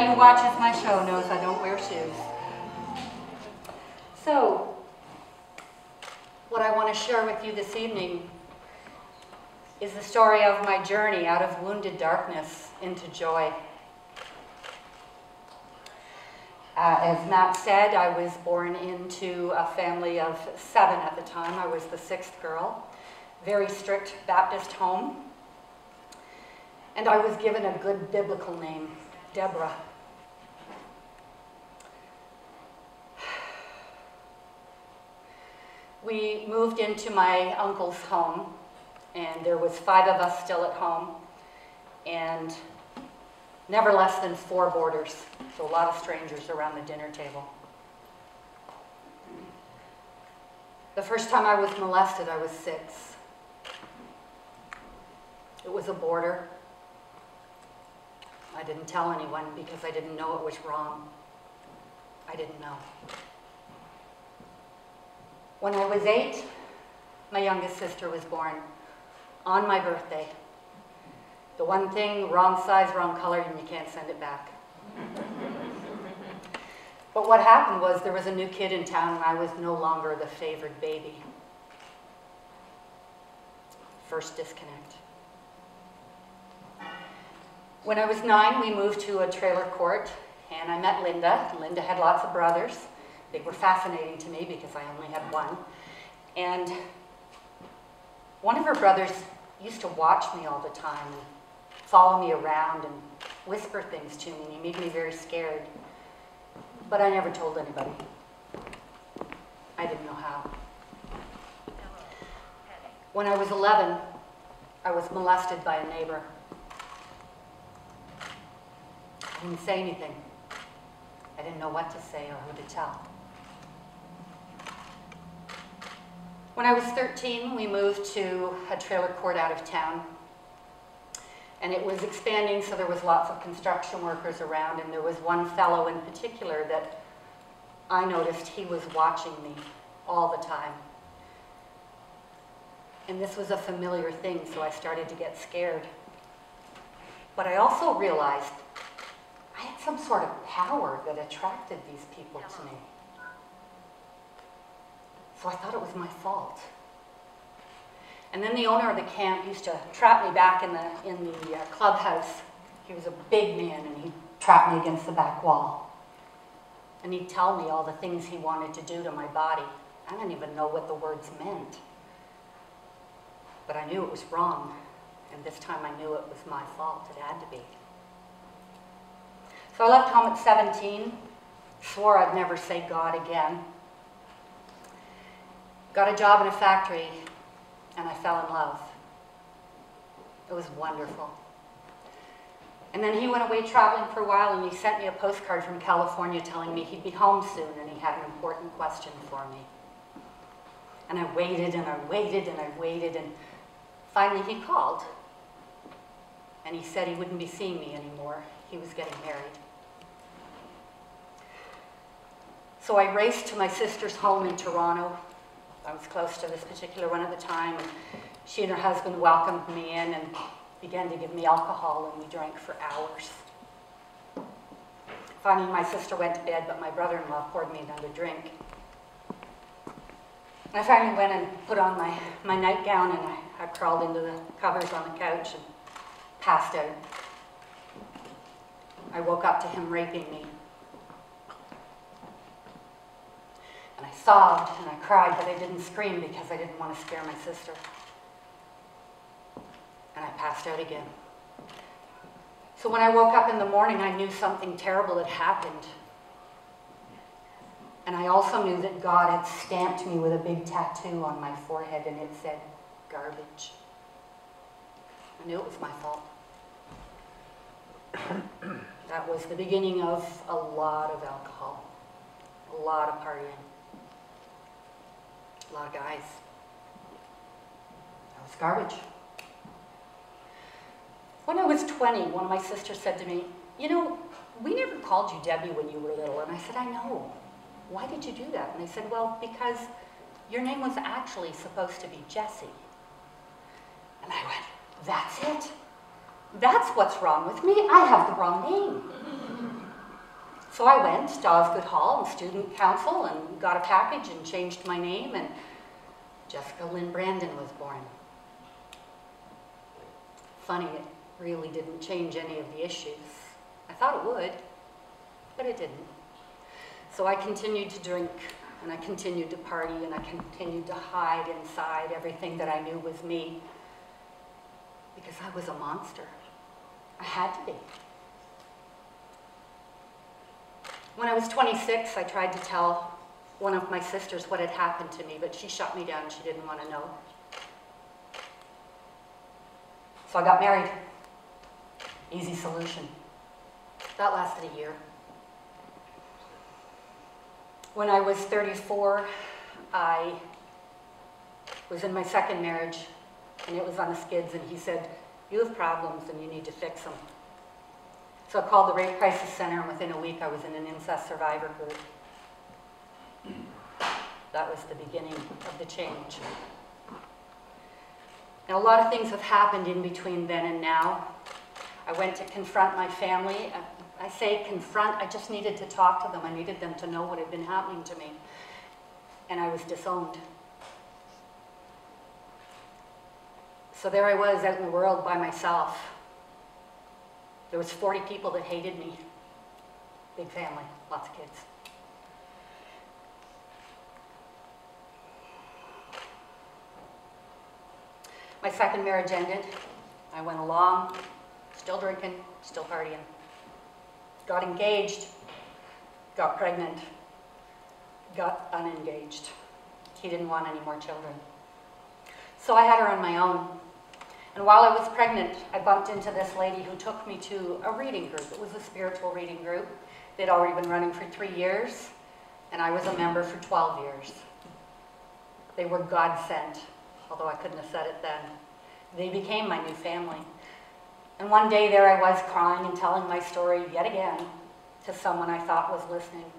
who watches my show knows I don't wear shoes. So, what I want to share with you this evening is the story of my journey out of wounded darkness into joy. As Matt said, I was born into a family of 7 at the time. I was the 6th girl. Very strict Baptist home. And I was given a good biblical name, Deborah. We moved into my uncle's home, and there was 5 of us still at home, and never less than 4 boarders, so a lot of strangers around the dinner table. The first time I was molested, I was 6. It was a boarder. I didn't tell anyone because I didn't know it was wrong. I didn't know. When I was 8, my youngest sister was born on my birthday. The one thing, wrong size, wrong color, and you can't send it back. But what happened was there was a new kid in town and I was no longer the favored baby. First disconnect. When I was 9, we moved to a trailer court and I met Linda. Linda had lots of brothers. They were fascinating to me because I only had one. And one of her brothers used to watch me all the time and follow me around and whisper things to me, and he made me very scared. But I never told anybody. I didn't know how. When I was 11, I was molested by a neighbor. I didn't say anything. I didn't know what to say or who to tell. When I was 13, we moved to a trailer court out of town. And it was expanding, so there was lots of construction workers around, and there was one fellow in particular that I noticed he was watching me all the time. And this was a familiar thing, so I started to get scared. But I also realized I had some sort of power that attracted these people to me. So I thought it was my fault. And then the owner of the camp used to trap me back in the clubhouse. He was a big man, and he'd trap me against the back wall. And he'd tell me all the things he wanted to do to my body. I didn't even know what the words meant. But I knew it was wrong, and this time I knew it was my fault. It had to be. So I left home at 17, swore I'd never say God again. Got a job in a factory, and I fell in love. It was wonderful. And then he went away traveling for a while, and he sent me a postcard from California telling me he'd be home soon, and he had an important question for me. And I waited, and I waited, and I waited, and finally he called. And he said he wouldn't be seeing me anymore. He was getting married. So I raced to my sister's home in Toronto. I was close to this particular one at the time, and she and her husband welcomed me in and began to give me alcohol, and we drank for hours. Finally, my sister went to bed, but my brother-in-law poured me another drink. I finally went and put on my nightgown, and I crawled into the covers on the couch and passed out. I woke up to him raping me. And I sobbed and I cried, but I didn't scream because I didn't want to scare my sister. And I passed out again. So when I woke up in the morning, I knew something terrible had happened. And I also knew that God had stamped me with a big tattoo on my forehead, and it said, garbage. I knew it was my fault. That was the beginning of a lot of alcohol, a lot of partying. A lot of guys. That was garbage. When I was 20, one of my sisters said to me, you know, we never called you Debbie when you were little. And I said, I know. Why did you do that? And they said, well, because your name was actually supposed to be Jessie. And I went, that's it? That's what's wrong with me? I have the wrong name. So I went to Osgood Hall and Student Council and got a package and changed my name, and Jessica Lynn Brandon was born. Funny, it really didn't change any of the issues. I thought it would, but it didn't. So I continued to drink, and I continued to party, and I continued to hide inside everything that I knew was me, because I was a monster. I had to be. When I was 26, I tried to tell one of my sisters what had happened to me, but she shut me down. She didn't want to know. So I got married. Easy solution. That lasted a year. When I was 34, I was in my second marriage, and it was on the skids, and he said, "You have problems and you need to fix them." So I called the Rape Crisis Center, and within a week I was in an incest survivor group. That was the beginning of the change. Now, a lot of things have happened in between then and now. I went to confront my family. I say confront, I just needed to talk to them. I needed them to know what had been happening to me. And I was disowned. So there I was out in the world by myself. There was 40 people that hated me. Big family, lots of kids. My second marriage ended. I went along, still drinking, still partying. Got engaged, got pregnant, got unengaged. He didn't want any more children. So I had her on my own. And while I was pregnant, I bumped into this lady who took me to a reading group. It was a spiritual reading group. They'd already been running for 3 years, and I was a member for 12 years. They were God-sent, although I couldn't have said it then. They became my new family. And one day there I was crying and telling my story yet again to someone I thought was listening.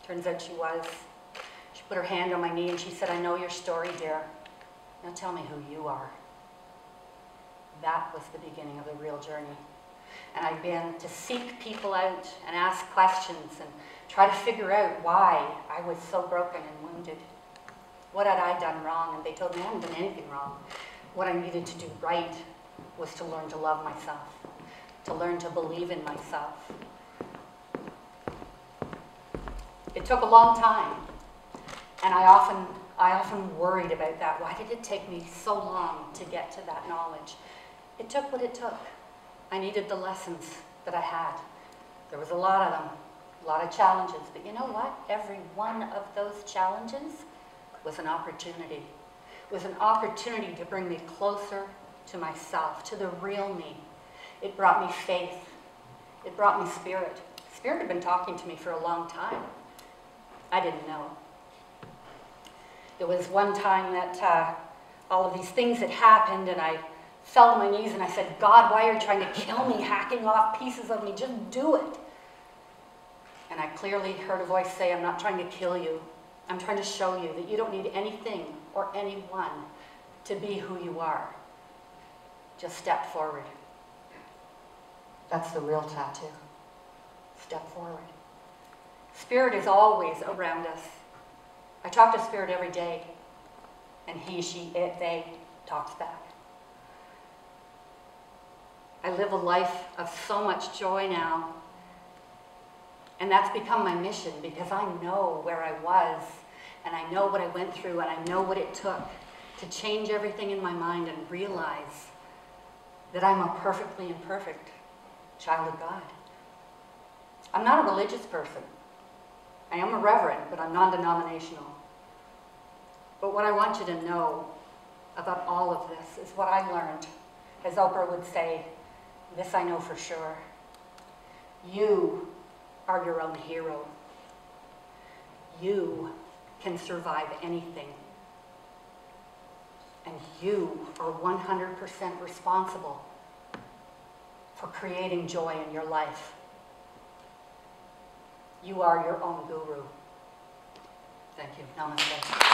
Turns out she was. She put her hand on my knee and she said, "I know your story, dear. Now tell me who you are." That was the beginning of the real journey. And I began to seek people out and ask questions and try to figure out why I was so broken and wounded. What had I done wrong? And they told me I hadn't done anything wrong. What I needed to do right was to learn to love myself, to learn to believe in myself. It took a long time, and I often worried about that. Why did it take me so long to get to that knowledge? It took what it took. I needed the lessons that I had. There was a lot of them, a lot of challenges, but you know what? Every one of those challenges was an opportunity. It was an opportunity to bring me closer to myself, to the real me. It brought me faith. It brought me spirit. Spirit had been talking to me for a long time. I didn't know. There was one time that all of these things had happened, and I fell to my knees and I said, "God, why are you trying to kill me, hacking off pieces of me? Just do it." And I clearly heard a voice say, "I'm not trying to kill you. I'm trying to show you that you don't need anything or anyone to be who you are. Just step forward." That's the real tattoo. Step forward. Spirit is always around us. I talk to Spirit every day, and he, she, it, they talks back. I live a life of so much joy now, and that's become my mission because I know where I was, and I know what I went through, and I know what it took to change everything in my mind and realize that I'm a perfectly imperfect child of God. I'm not a religious person. I am a reverend, but I'm non-denominational. But what I want you to know about all of this is what I learned. As Oprah would say, this I know for sure. You are your own hero. You can survive anything. And you are 100% responsible for creating joy in your life. You are your own guru. Thank you. Namaste.